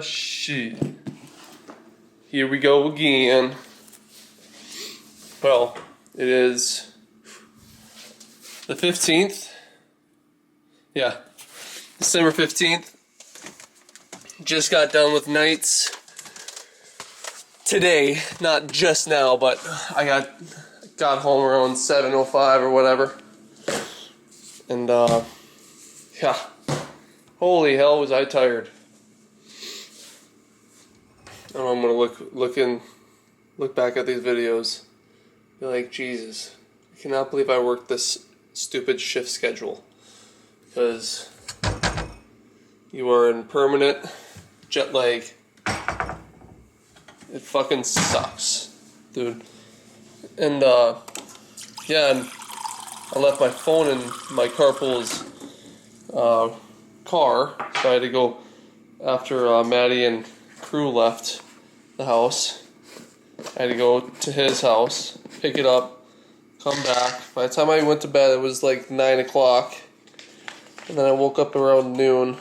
Shit. Here we go again. Well, it is the 15th. Yeah, December 15th. Just got done with nights today, not just now, but I got home around 7:05 or whatever. And yeah, holy hell was I tired. And I'm gonna look back at these videos, be like, Jesus, I cannot believe I worked this stupid shift schedule. Because you are in permanent jet lag. It fucking sucks, dude. And yeah, and I left my phone in my carpool's car, so I had to go after Maddie and crew left the house. I had to go to his house, pick it up, come back. By the time I went to bed, it was like 9 o'clock. And then I woke up around noon,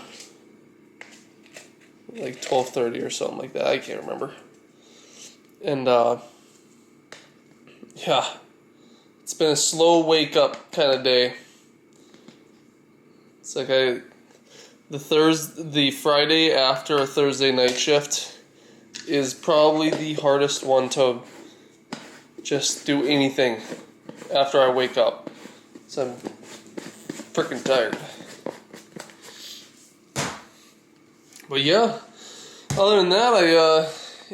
like 12:30 or something like that. I can't remember. And yeah, it's been a slow wake up kind of day. It's like the Friday after a Thursday night shift is probably the hardest one to just do anything after I wake up. So I'm freaking tired. But yeah, other than that, I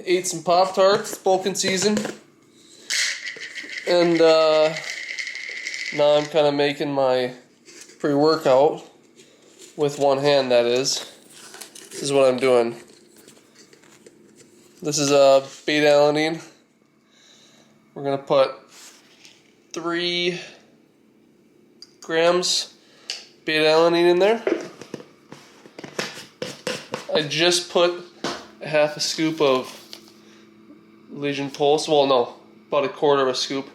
ate some Pop-Tarts, bulking season. And now I'm kind of making my pre-workout with one hand, that is. This is what I'm doing. This is beta-alanine. We're going to put 3 grams beta-alanine in there. I just put a half a scoop of Legion Pulse. Well, no, about a quarter of a scoop.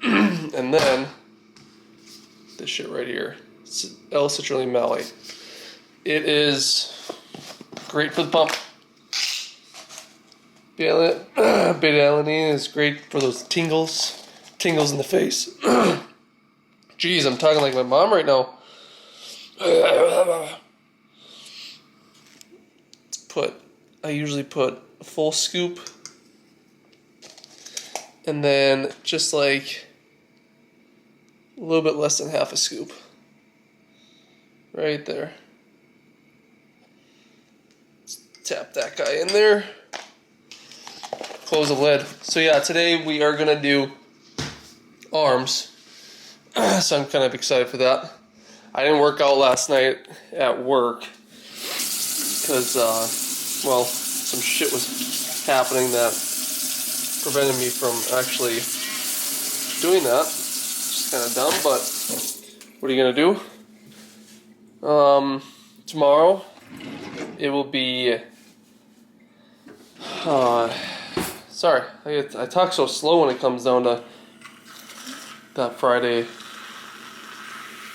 And then this shit right here. It's L-citrulline malate. It is great for the pump. Beta-alanine is great for those tingles in the face. Jeez, I'm talking like my mom right now. I usually put a full scoop, and then just like a little bit less than half a scoop. Right there. Let's tap that guy in there. Close the lid. So yeah, today we are gonna do arms. So I'm kind of excited for that. I didn't work out last night at work because well, some shit was happening that prevented me from actually doing that. Just kind of dumb, but what are you gonna do? Tomorrow it will be. Sorry, I talk so slow when it comes down to that Friday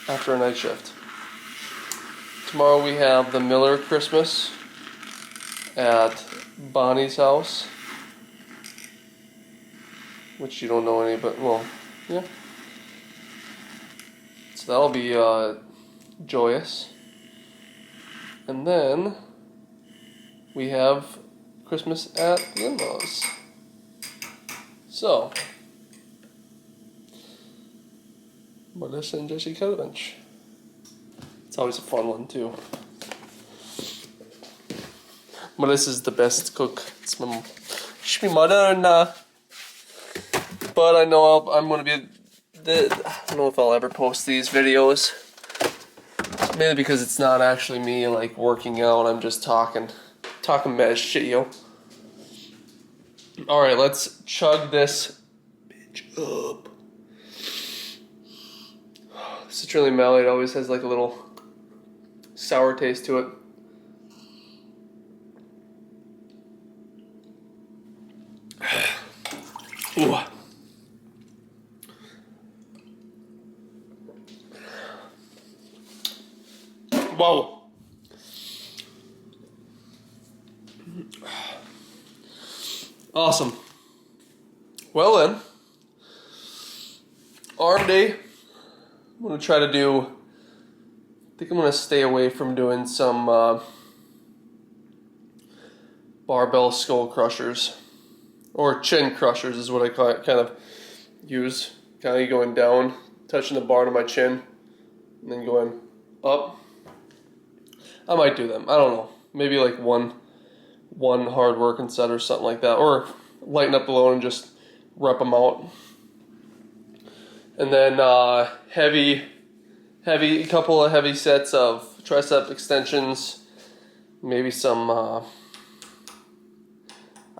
after a night shift. Tomorrow we have the Miller Christmas at Bonnie's house, which you don't know any, but well, yeah. So that'll be joyous. And then we have Christmas at the in-laws. So, Melissa and Jesse Kelevich. It's always a fun one too. Melissa's the best cook. She's my mother-in-law. But I know I'm gonna be. I don't know if I'll ever post these videos. Mainly because it's not actually me like working out. I'm just talking mad shit, yo. All right, let's chug this bitch up. Citrulline malate always has like a little sour taste to it. Ooh. Whoa. Awesome. Well then, arm day. I'm going to try to do, I think I'm going to stay away from doing some barbell skull crushers. Or chin crushers is what I kind of use. Kind of going down, touching the bar to my chin, and then going up. I might do them. I don't know. Maybe like one hard working set or something like that. Or lighten up the load and just rep them out. And then a couple of heavy sets of tricep extensions. Maybe some, I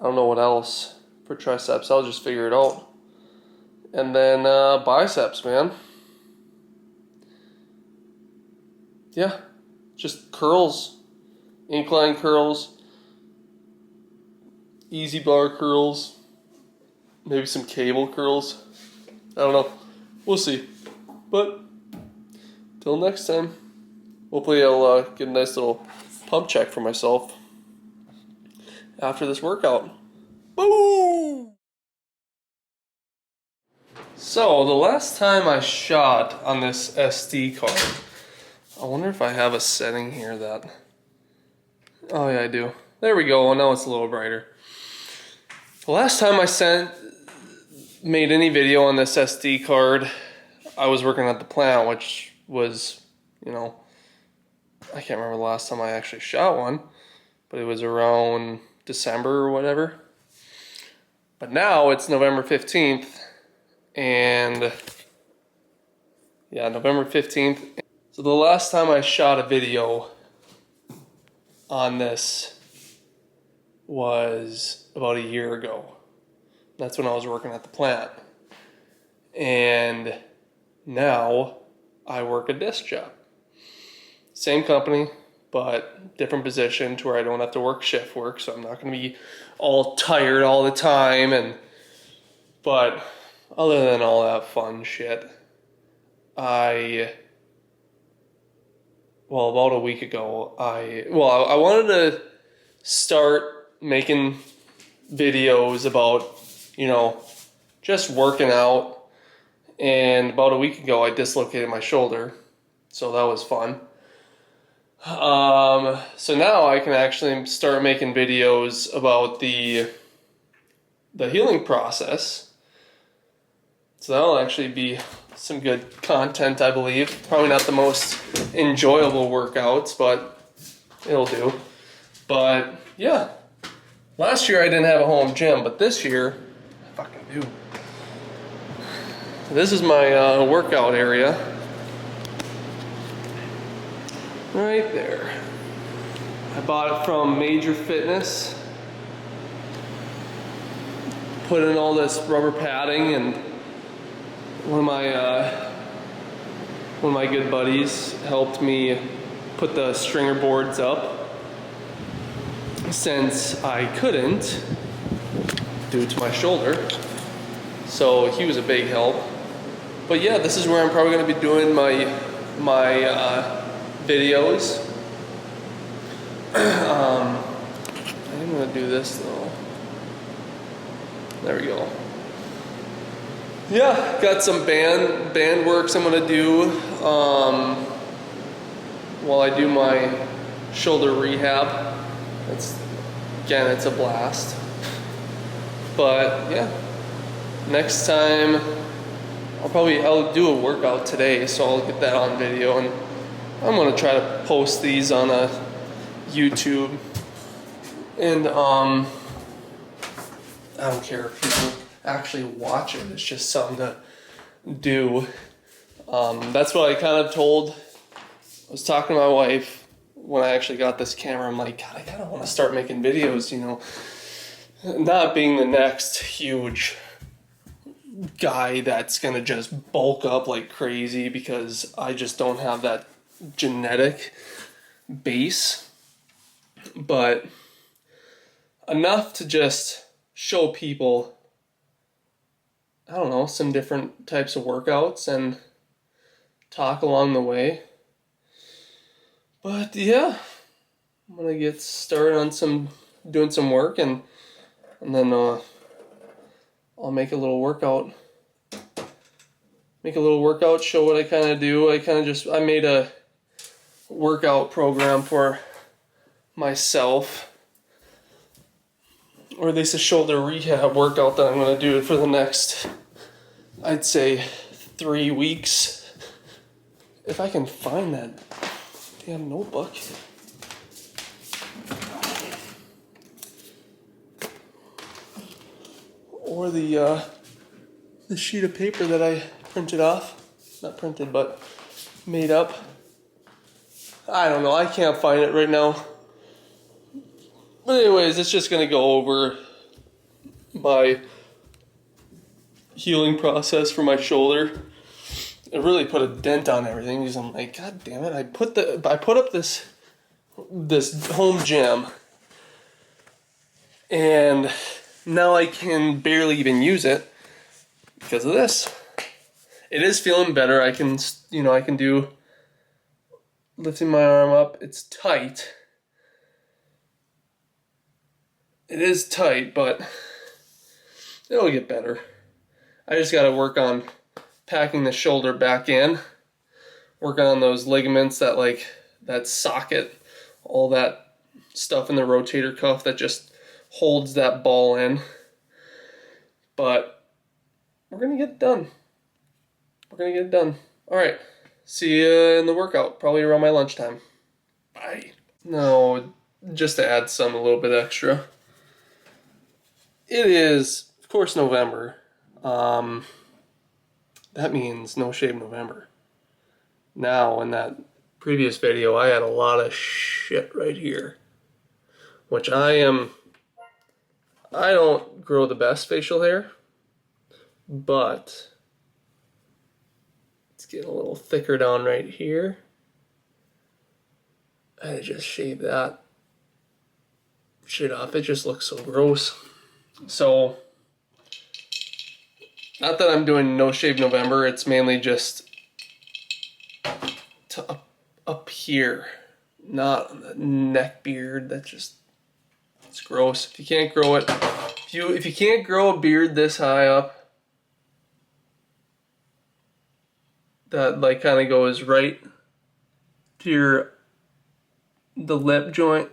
don't know what else for triceps. I'll just figure it out. And then biceps, man. Yeah, just curls, incline curls, easy bar curls, maybe some cable curls. I don't know. We'll see. But till next time, hopefully I'll get a nice little pump check for myself after this workout. Boom! So the last time I shot on this SD card, I wonder if I have a setting here that... Oh yeah, I do. There we go. Now it's a little brighter. The last time I made any video on this SD card, I was working at the plant, which was, you know, I can't remember the last time I actually shot one, but it was around December or whatever. But now it's November 15th, and yeah, November 15th. So the last time I shot a video on this was about a year ago. That's when I was working at the plant. And now I work a disc job. Same company, but different position to where I don't have to work shift work, so I'm not going to be all tired all the time. But other than all that fun shit, about a week ago, I wanted to start making videos about, you know, just working out. And about a week ago, I dislocated my shoulder, so that was fun. So now I can actually start making videos about the healing process. So that'll actually be some good content, I believe. Probably not the most enjoyable workouts, but it'll do. But yeah, last year I didn't have a home gym, but this year I fucking do. This is my workout area. Right there. I bought it from Major Fitness. Put in all this rubber padding, and one of my good buddies helped me put the stringer boards up, since I couldn't due to my shoulder. So he was a big help. But yeah, this is where I'm probably going to be doing my videos. I'm going to do this though. There we go. Yeah, got some band works I'm going to do while I do my shoulder rehab. It's a blast. But yeah, next time I'll do a workout today, so I'll get that on video, and I'm gonna try to post these on a YouTube. And I don't care if people actually watch it. It's just something to do. That's what I kind of told. I was talking to my wife when I actually got this camera. I'm like, God, I kind of want to start making videos, you know. Not being the next huge guy that's gonna just bulk up like crazy, because I just don't have that genetic base, but enough to just show people, I don't know, some different types of workouts and talk along the way. But yeah, I'm gonna get started on doing some work, and and then I'll make a little workout. Show what I kind of do. I made a workout program for myself, or at least a shoulder rehab workout that I'm going to do for the next, I'd say, 3 weeks. If I can find that damn notebook. Or the sheet of paper that I printed off. Not printed, but made up. I don't know, I can't find it right now. But anyways, it's just going to go over my healing process for my shoulder. It really put a dent on everything because I'm like, God damn it! I put up this home gym, and now I can barely even use it because of this. It is feeling better. I can do lifting my arm up. It's tight. It is tight, but it'll get better. I just got to work on packing the shoulder back in, working on those ligaments that socket, all that stuff in the rotator cuff that just holds that ball in. But we're going to get it done. All right. See you in the workout, probably around my lunchtime. Bye. No, just to add a little bit extra. It is, of course, November. That means No Shave November. Now, in that previous video, I had a lot of shit right here, which I don't grow the best facial hair, but it's getting a little thicker down right here. I just shaved that shit off. It just looks so gross. So, not that I'm doing No Shave November, it's mainly just to up here, not on the neck beard. It's gross. If you can't grow it, if you can't grow a beard this high up, that kind of goes right to the lip joint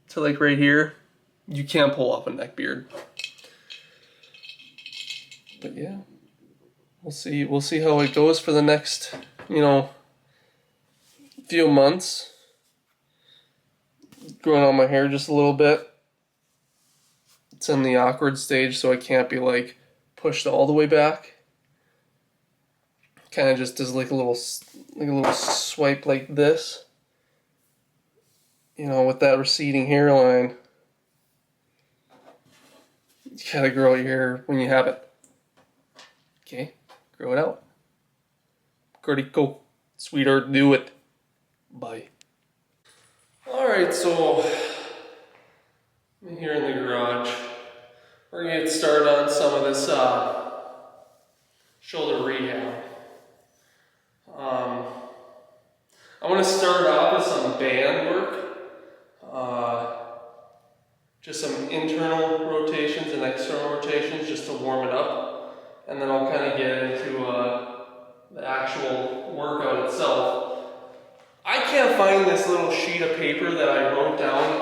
to right here, you can't pull off a neck beard. But yeah, we'll see how it goes for the next, few months. Growing out my hair just a little bit. It's in the awkward stage, so I can't be pushed all the way back. Kind of just does a little swipe like this. With that receding hairline. You gotta grow out your hair when you have it. Okay, grow it out. Go, sweetheart, do it. Bye. Alright, so I'm here in the garage. We're gonna get started on some of this shoulder rehab. I want to start off with some band work. Just some internal rotations and external rotations just to warm it up. And then I'll kind of get into the actual workout itself. I can't find this little sheet of paper that I wrote down,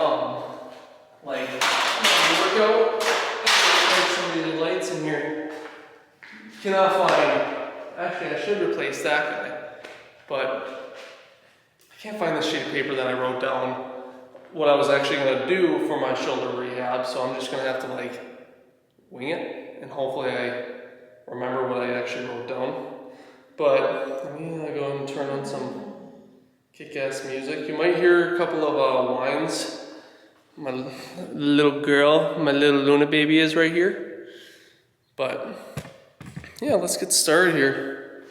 my workout. There's some of these lights in here. Cannot find. Actually, I should replace that guy. But I can't find this sheet of paper that I wrote down what I was actually going to do for my shoulder rehab, so I'm just going to have to wing it, and hopefully I remember what I actually wrote down. But I'm going to go and turn on some kick-ass music. You might hear a couple of whines. My little girl, my little Luna baby is right here. But yeah, let's get started here.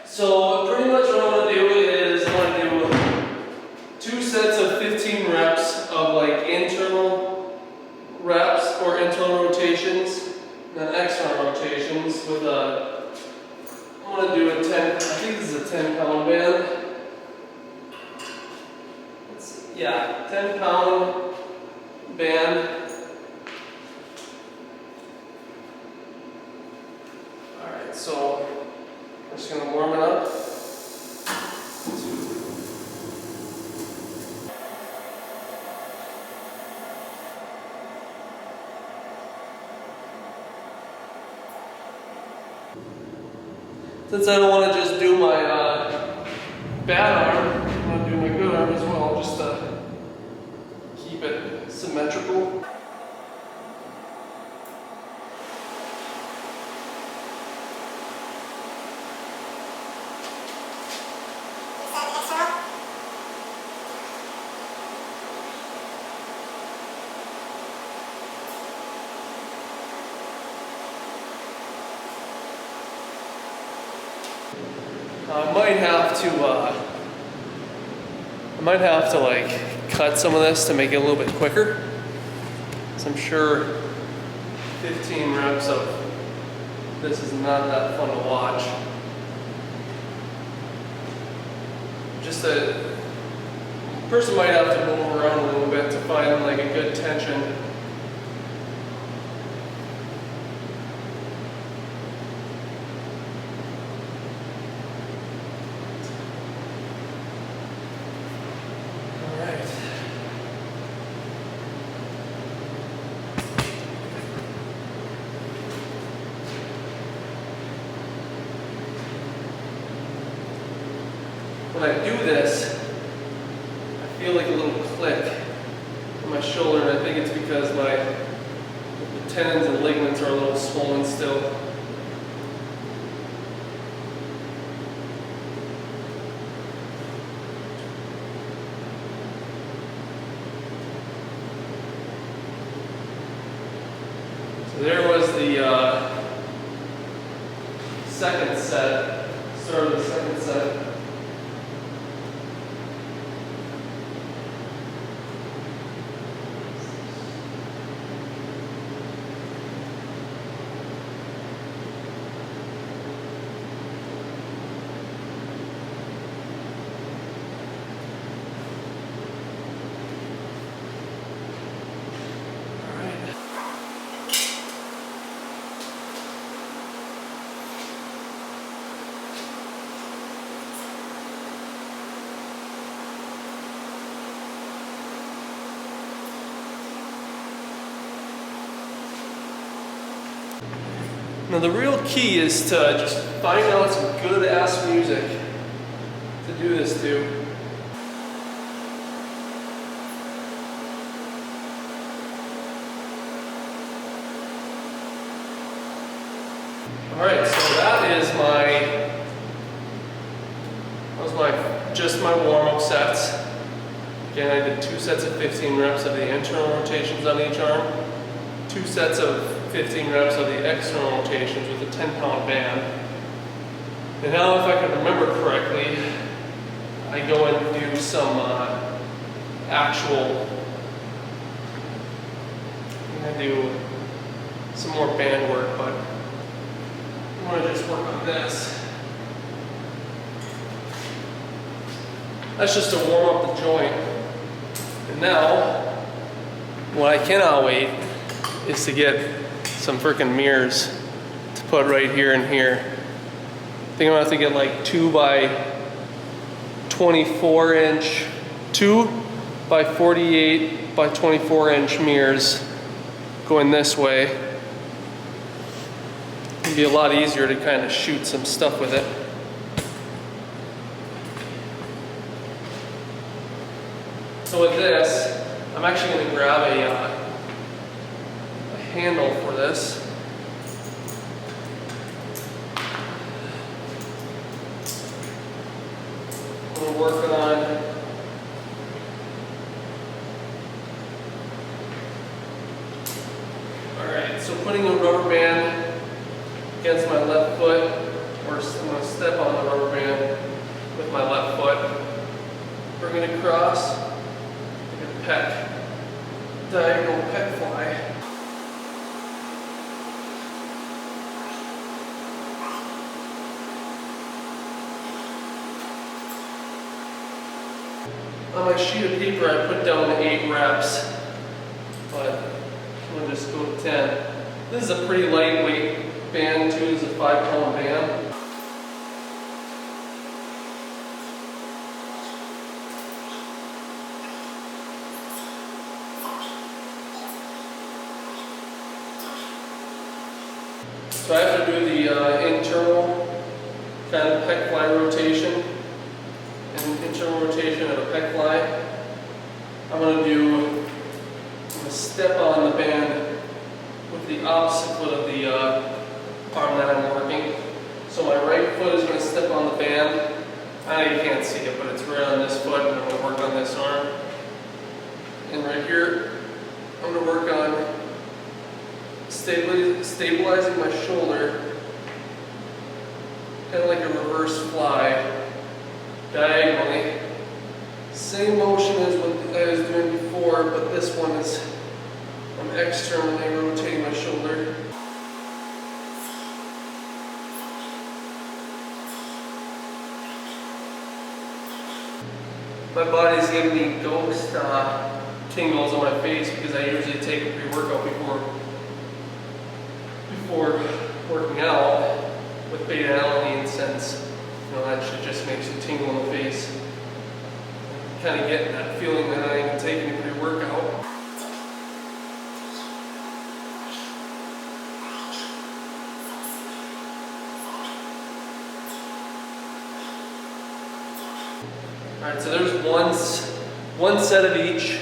So pretty much what I want to do is I want to do 2 sets of 15 reps of internal reps or internal rotations, and then external rotations with I want to do a 10, I think this is a 10-pound band. 10 pound band. Alright, so I'm just going to warm it up. Since I don't want to just do my bad arm, I'm going to do my good arm as well, just to keep it symmetrical. I might have to like cut some of this to make it a little bit quicker. So I'm sure 15 reps of this is not that fun to watch. Just a person might have to move around a little bit to find like a good tension. When I do this, I feel like a little click in my shoulder, and I think it's because my tendons and ligaments are a little swollen still. So there was the second set, start of the second set. Now the real key is to just find out some good ass music to do this to. Alright, so that was just my warm-up sets. Again, I did 2 sets of 15 reps of the internal rotations on each arm, 2 sets of 15 reps of the external rotations with a 10-pound band. And now, if I can remember correctly, I go and do some actual, I'm going to do some more band work, but I'm going to just work on this. That's just to warm up the joint. And now, what I cannot wait is to get some freaking mirrors to put right here and here. I think I'm gonna have to get like 2 by 24 inch, 2 by 48 by 24 inch mirrors going this way. It'd be a lot easier to kind of shoot some stuff with it. So with this, I'm actually going to grab a handle for this. We're working on alright, so putting a rubber band against my left foot, or I'm going to step on the rubber band with my left foot. Bring it across, like a pec, diagonal pec fly. On my sheet of paper, I put down 8 reps just go to 10. This is a pretty lightweight band too, it's a 5-pound band. So I have to do the internal kind of pec fly rotation and internal rotation of a pec fly. I'm going to step on the band with the opposite foot of the arm that I'm working. So my right foot is going to step on the band. I know you can't see it, but it's right on this foot, and I'm going to work on this arm. And right here, I'm going to work on stabilizing my shoulder, kind of like a reverse fly, diagonally. Same motion as what I was doing before, but this one is I'm externally rotating my shoulder. My body's giving me ghost tingles on my face because I usually take a pre-workout before working out with beta-alanine, since that shit just makes you tingle in the face. Kind of getting that feeling that I ain't taking a pre-workout. Alright, so there's one set of each.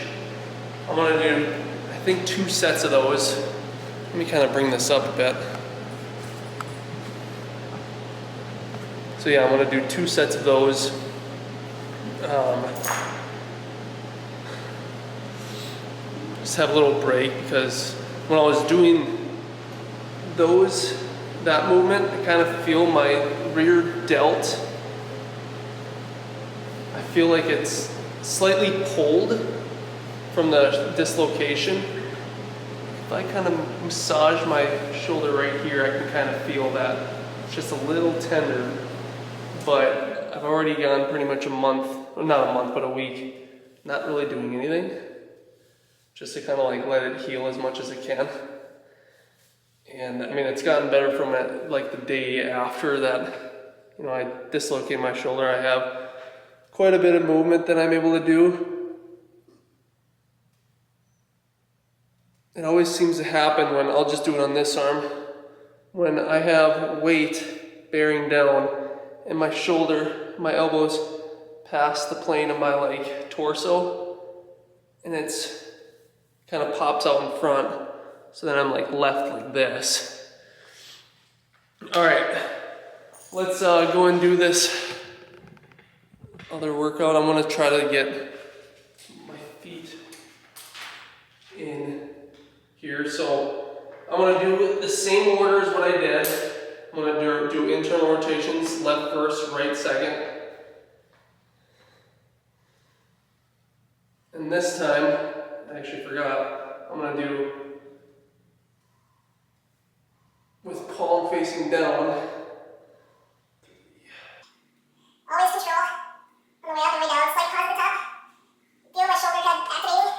I'm going to do, I think, 2 sets of those. Let me kind of bring this up a bit. So yeah, I'm going to do 2 sets of those. Just have a little break because when I was doing that movement, I kind of feel my rear delt. I feel like it's slightly pulled from the dislocation. If I kind of massage my shoulder right here, I can kind of feel that. It's just a little tender, but I've already gone pretty much a month, well, not a month, but a week, not really doing anything. Just to kind of like let it heal as much as it can. And I mean, it's gotten better from it, like the day after that, I dislocated my shoulder. I have quite a bit of movement that I'm able to do. It always seems to happen when, I'll just do it on this arm, when I have weight bearing down and my shoulder, my elbows past the plane of my like torso, and it's kind of pops out in front, so then I'm like left like this. All right, let's go and do this other workout. I'm gonna try to get my feet in here. So I'm gonna do the same order as what I did. I'm gonna do internal rotations, left first, right second. And this time, I actually forgot, I'm gonna do with palm facing down. Always control. On the way up and way down, slight pause at the top. Feel my shoulder head activating.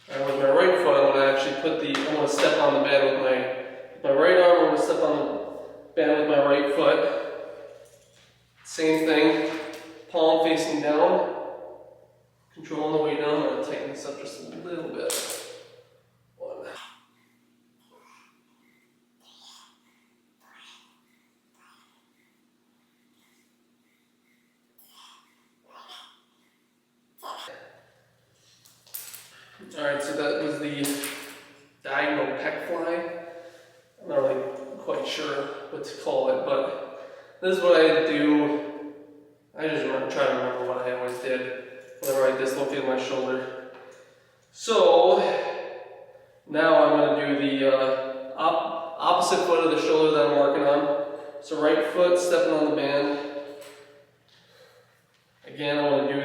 And with my right foot, I'm gonna actually I'm gonna step on the band with my right arm. I'm gonna step on the band with my right foot. Same thing, palm facing down. Controlling the weight down. I'm gonna tighten this up just a little bit. 1. Alright, so that was the diagonal pec fly. I'm not really quite sure what to call it, but this is what I do. I just try to remember what I always did whenever I dislocated my shoulder. So now I'm going to do the opposite foot of the shoulder that I'm working on. So right foot stepping on the band. Again, I want to do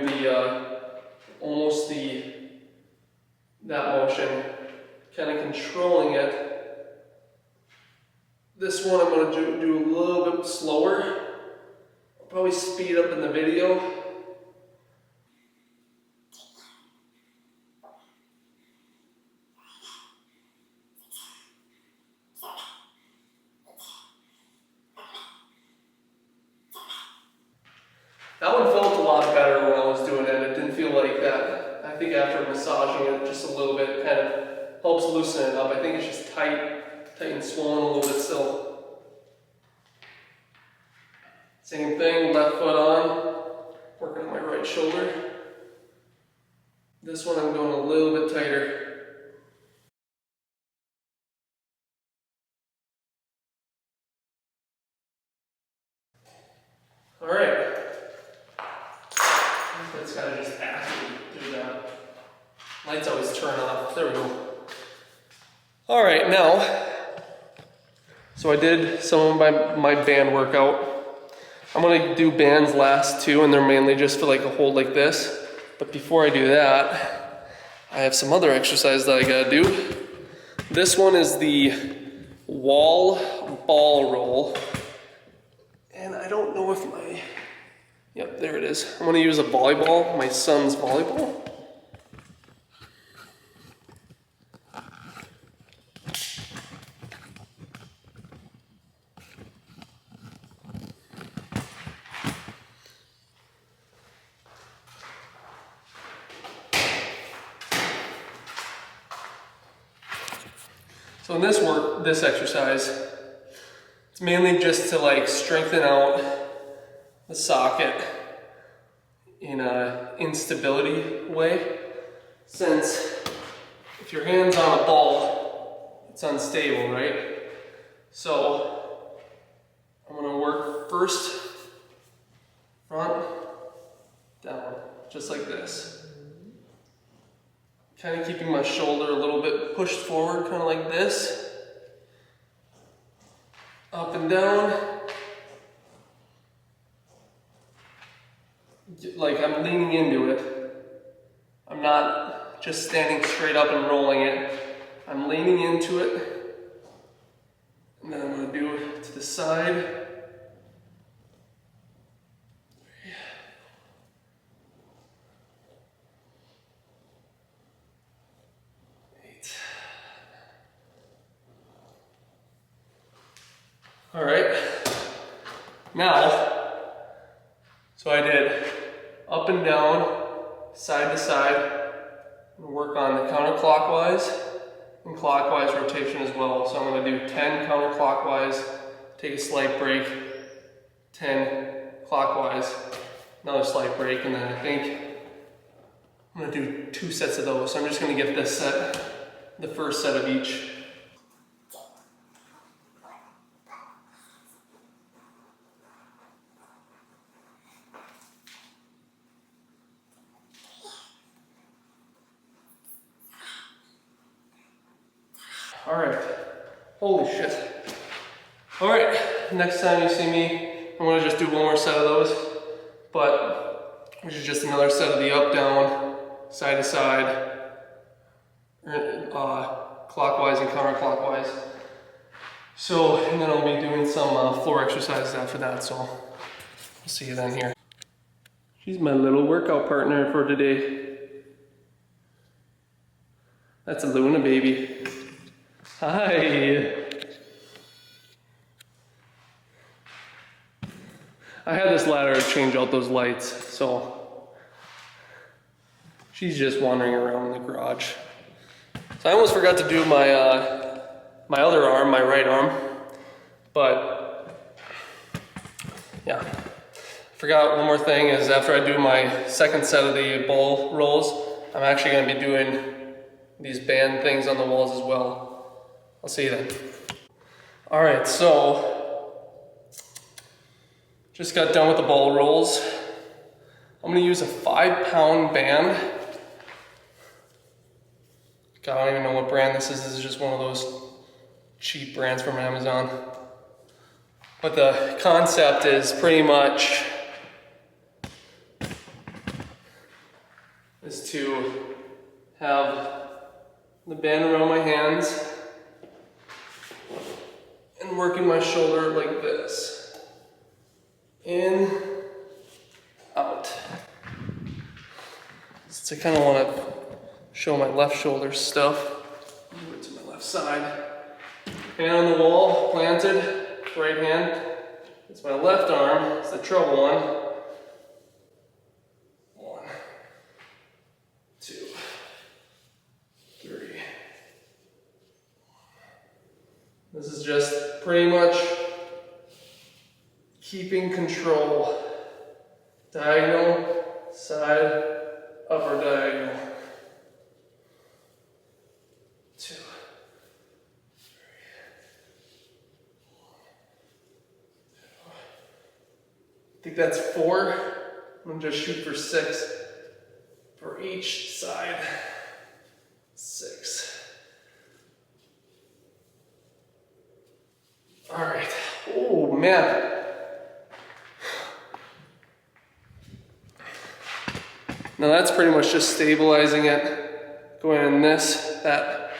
that motion, kind of controlling it. This one I'm going to do a little bit slower. Probably speed up in the video. That one felt a lot better when I was doing it. It didn't feel like that. I think after massaging it just a little bit kind of helps loosen it up. I think it's just tight and swollen a little bit still. Same thing, left foot on, working on my right shoulder. This one I'm going a little bit tighter. All right. It's gotta just actually do that. Lights always turn off. There we go. All right, now, so I did some of my band workout. I'm gonna do bands last too, and they're mainly just for like a hold like this. But before I do that, I have some other exercise that I gotta do. This one is the wall ball roll. And I don't know if yep, there it is. I'm gonna use a volleyball, my son's volleyball. So in this exercise, it's mainly just to like strengthen out the socket in an instability way. Since if your hand's on a ball, it's unstable, right? So I'm gonna work first, front, down, just like this. Kind of keeping my shoulder a little bit pushed forward, kind of like this. Up and down. Like I'm leaning into it. I'm not just standing straight up and rolling it. I'm leaning into it. And then I'm going to do it to the side. All right, now, so I did up and down, side to side, and work on the counterclockwise and clockwise rotation as well. So I'm going to do 10 counterclockwise, take a slight break, 10 clockwise, another slight break, and then I think I'm going to do 2 sets of those. So I'm just going to get this set, the first set of each. All right, holy shit. All right, next time you see me, I'm gonna just do one more set of those, but which is just another set of the up, down, side to side, clockwise and counterclockwise. So, and then I'll be doing some floor exercises after that, so I'll see you then here. She's my little workout partner for today. That's a Luna baby. Hi. I had this ladder to change out those lights, so she's just wandering around in the garage. So I almost forgot to do my my other arm, my right arm, but yeah. Forgot one more thing is after I do my second set of the ball rolls, I'm actually going to be doing these band things on the walls as well. I'll see you then. All right, so just got done with the ball rolls. I'm gonna use a 5-pound band. God, I don't even know what brand this is. This is just one of those cheap brands from Amazon. But the concept is pretty much is to have the band around my hands and working my shoulder like this. In Since I kind of want to show my left shoulder stuff. Move it to my left side. Hand on the wall, planted, right hand. It's my left arm, it's the trouble one. 1, 2, 3. This is just pretty much keeping control. Diagonal, side, upper diagonal. 2, 3. I think that's 4. I'm gonna just shoot for 6 for each side. 6. All right. Oh man. Now that's pretty much just stabilizing it, going in that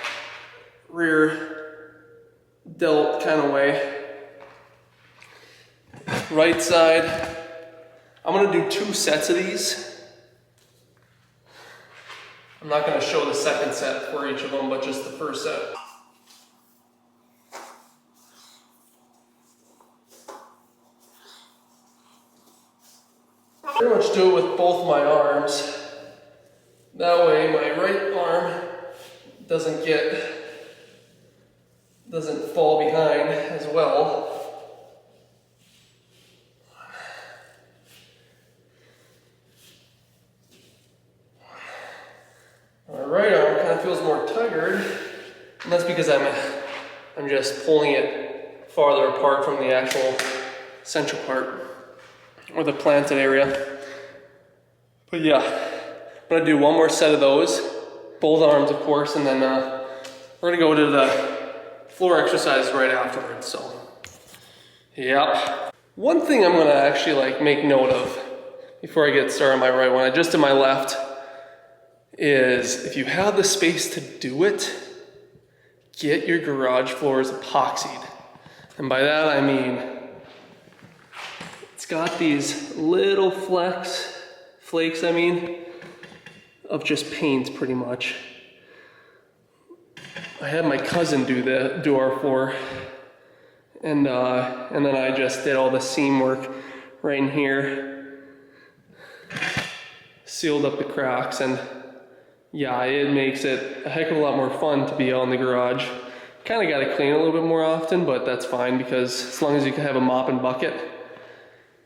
rear delt kind of way. Right side, I'm gonna do 2 sets of these. I'm not gonna show the second set for each of them, but just the first set. Pretty much do it with both my arms. That way my right arm doesn't fall behind as well. My right arm kind of feels more tired, and that's because I'm just pulling it farther apart from the actual central part, or the planted area. But yeah, I'm gonna do one more set of those, both arms of course, and then we're gonna go to the floor exercises right afterwards, so yeah. One thing I'm gonna actually make note of before I get started on my right one, just to my left, is if you have the space to do it, get your garage floors epoxied. And by that I mean, it's got these little flakes, of just paint pretty much. I had my cousin do our floor, and then I just did all the seam work right in here, sealed up the cracks, and yeah, it makes it a heck of a lot more fun to be out in the garage. Kind of got to clean it a little bit more often, but that's fine because as long as you can have a mop and bucket,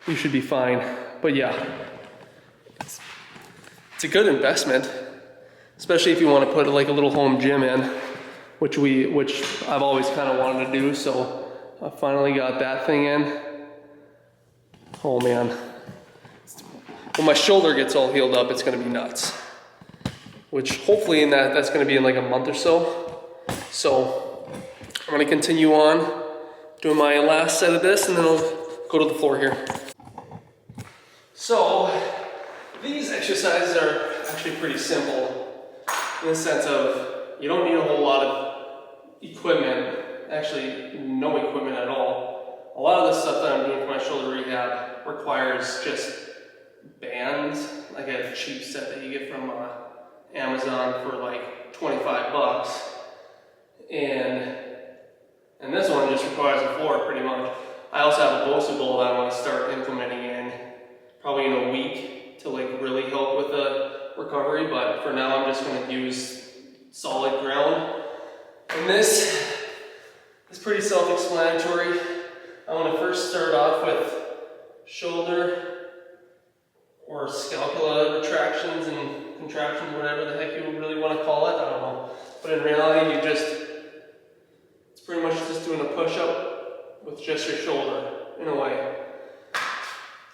you should be fine. But yeah, it's a good investment, especially if you want to put like a little home gym in, which I've always kind of wanted to do. So I finally got that thing in. Oh man, when my shoulder gets all healed up, it's going to be nuts. Which hopefully that's going to be in like a month or so. So I'm going to continue on doing my last set of this, and then I'll go to the floor here. So these exercises are actually pretty simple in the sense of you don't need a whole lot of equipment, actually no equipment at all. A lot of the stuff that I'm doing for my shoulder rehab requires just bands, like a cheap set that you get from Amazon for like 25 bucks. And this one just requires a floor pretty much. I also have a BOSU ball that I want to start implementing in probably in a week to like really help with the recovery, but for now I'm just going to use solid ground. And this is pretty self-explanatory. I want to first start off with shoulder or scapula retractions and contractions, whatever the heck you really want to call it, I don't know. But in reality, it's pretty much just doing a push-up with just your shoulder, in a way.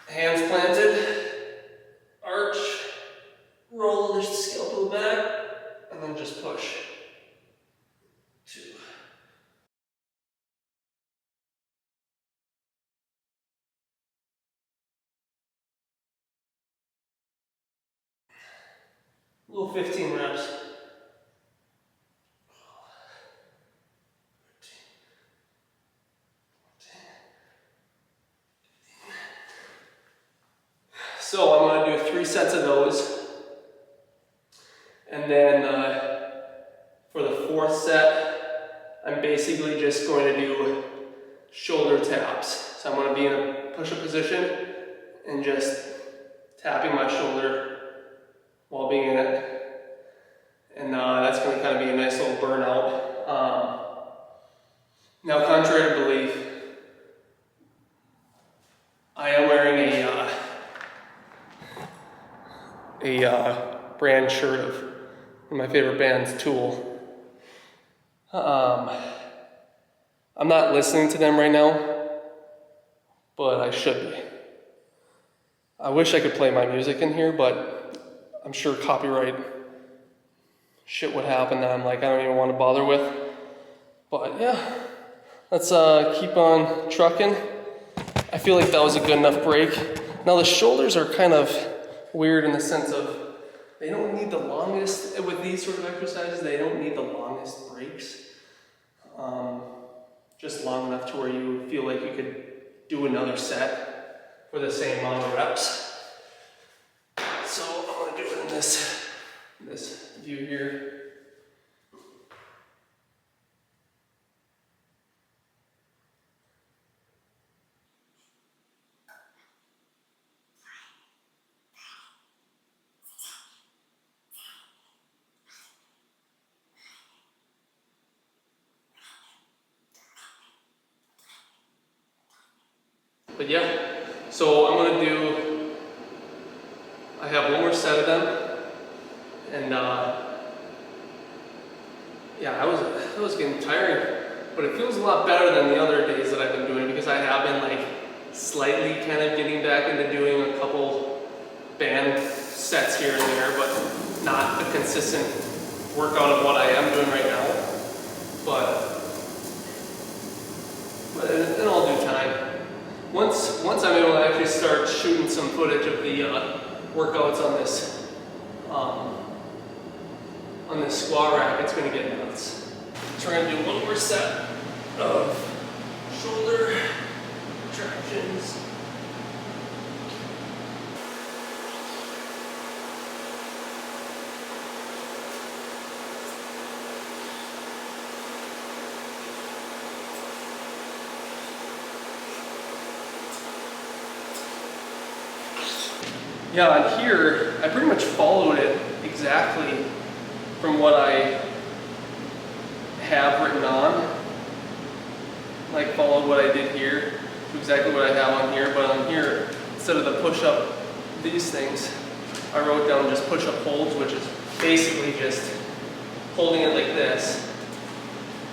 Hands planted, arch, roll the scapula back, and then just push. 2. Little 15 reps. So I'm going to do 3 sets of those. And then for the fourth set, I'm basically just going to do shoulder taps. So I'm going to be in a push-up position and just tapping my shoulder while being in it. And that's going to kind of be a nice little burnout. Now, contrary to belief, I am wearing a brand shirt of one of my favorite bands, Tool. I'm not listening to them right now, but I should be. I wish I could play my music in here, but I'm sure copyright shit would happen that I'm like, I don't even want to bother with. But yeah, let's keep on trucking. I feel like that was a good enough break. Now the shoulders are kind of weird in the sense of they don't need the longest, with these sort of exercises, they don't need the longest breaks. Just long enough to where you feel like you could do another set for the same amount of reps. So I'm gonna do it in this view here. But yeah, so I'm gonna do, I have one more set of them, and yeah, I was getting tired, but it feels a lot better than the other days that I've been doing, because I have been like slightly kind of getting back into doing a couple band sets here and there, but not a consistent workout of what I am doing right now. But in all due time. Once I'm able to actually start shooting some footage of the workouts on this squat rack, it's going to get nuts. So we're going to do one more set of shoulder tractions. Yeah, and here, I pretty much followed it exactly from what I have written on. Like, followed what I did here to exactly what I have on here, but on here, instead of the push-up, these things, I wrote down just push-up holds, which is basically just holding it like this.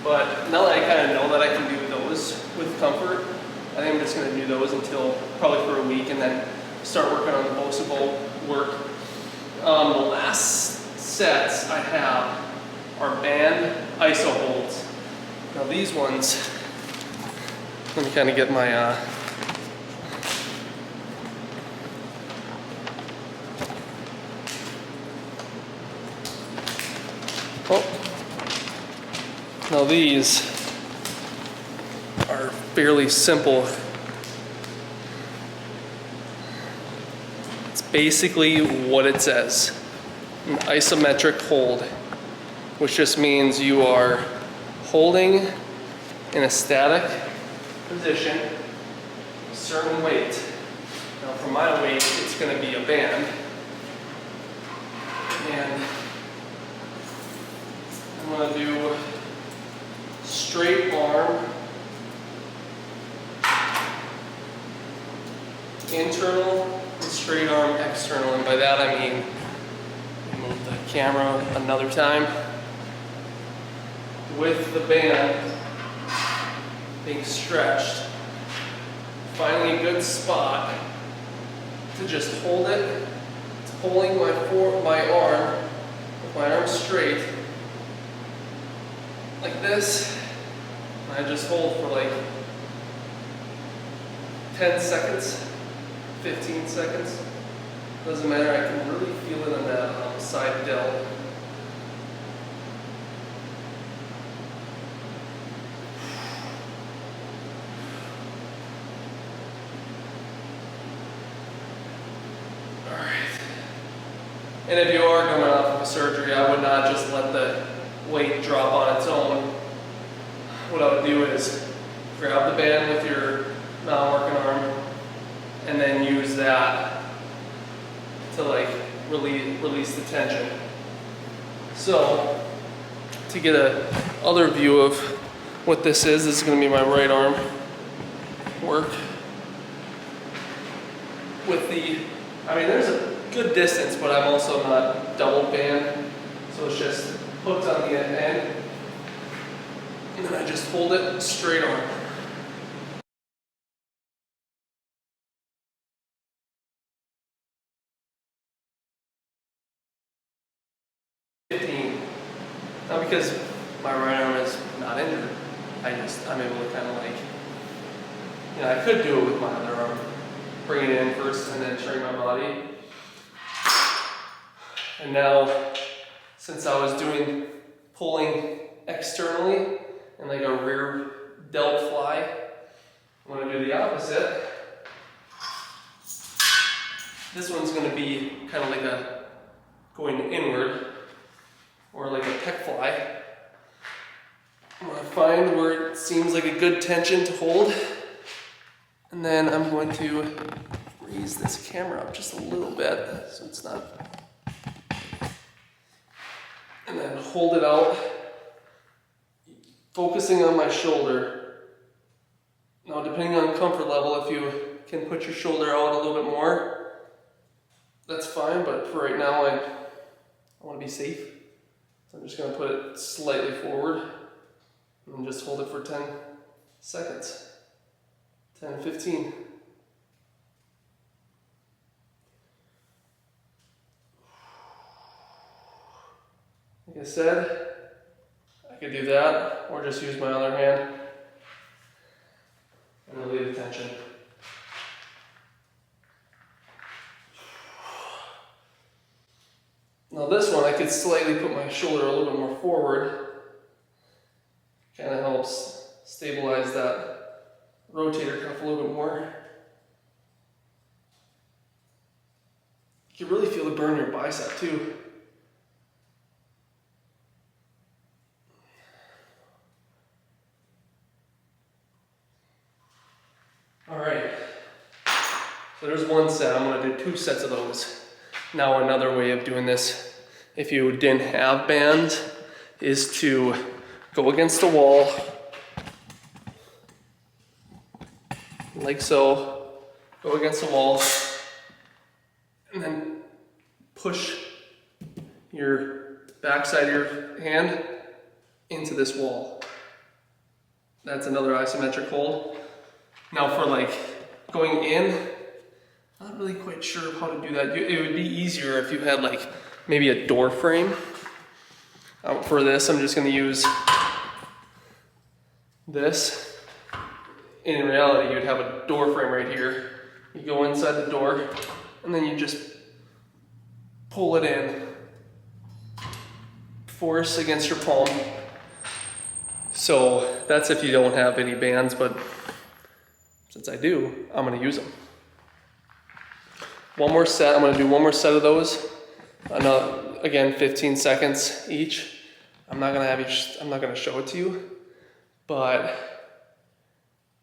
But now that I kind of know that I can do those with comfort, I think I'm just going to do those until probably for a week, and then start working on the boastable work. The last sets I have are band iso holds. Now these ones, let me kind of get my now these are fairly simple. Basically what it says, an isometric hold, which just means you are holding in a static position a certain weight. Now for my weight, it's going to be a band, and I'm going to do straight arm, internal, straight arm external, and by that I mean, move the camera another time, with the band being stretched, finding a good spot to just hold it. It's pulling my arm with my arm straight like this, and I just hold for like 10 seconds. 15 seconds. Doesn't matter, I can really feel it on that side delt. Alright. And if you are coming off of a surgery, I would not just let the weight drop on its own. What I would do is grab the band with your non-working arm and then use that to like release the tension. So to get a other view of what this is going to be my right arm work with the, I mean there's a good distance, but I'm also not double band, so it's just hooked on the end, and then I just hold it straight arm. Not because my right arm is not injured, I'm able to kind of like, you know, I could do it with my other arm, bring it in first and then train my body. And now, since I was doing pulling externally and like a rear delt fly, I'm going to do the opposite. This one's going to be kind of like a going inward, or like a pec fly. I'm going to find where it seems like a good tension to hold, and then I'm going to raise this camera up just a little bit so it's not, and then hold it out, focusing on my shoulder. Now depending on comfort level, if you can put your shoulder out a little bit more, that's fine, but for right now I want to be safe. I'm just going to put it slightly forward and just hold it for 10 seconds. 10, 15. Like I said, I could do that or just use my other hand and relieve the tension. Now this one, I could slightly put my shoulder a little bit more forward. Kind of helps stabilize that rotator cuff a little bit more. You can really feel it burn your bicep too. All right, so there's one set. I'm gonna do 2 sets of those. Now another way of doing this, if you didn't have bands, is to go against the wall, like so, go against the wall, and then push your backside of your hand into this wall. That's another isometric hold. Now for like going in, not really quite sure how to do that. It would be easier if you had like maybe a door frame. For this, I'm just going to use this. In reality, you'd have a door frame right here. You go inside the door, and then you just pull it in. Force against your palm. So that's if you don't have any bands, but since I do, I'm going to use them. One more set. I'm going to do one more set of those. Again, 15 seconds each. I'm not going to show it to you, but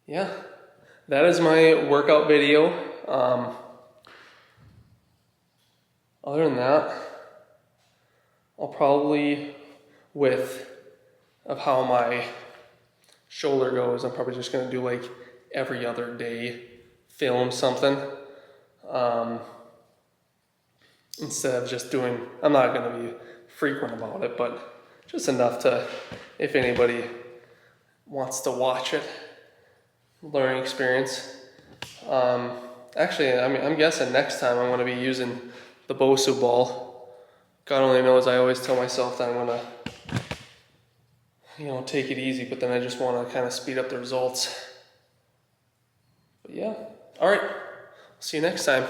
yeah, that is my workout video. Other than that, I'll probably, of how my shoulder goes, I'm probably just going to do like every other day, film something. Instead of just doing, I'm not going to be frequent about it, but just enough to, if anybody wants to watch it, learning experience. Actually, I'm guessing next time I'm going to be using the Bosu ball. God only knows, I always tell myself that I'm going to, take it easy, but then I just want to kind of speed up the results. But yeah, all right, see you next time.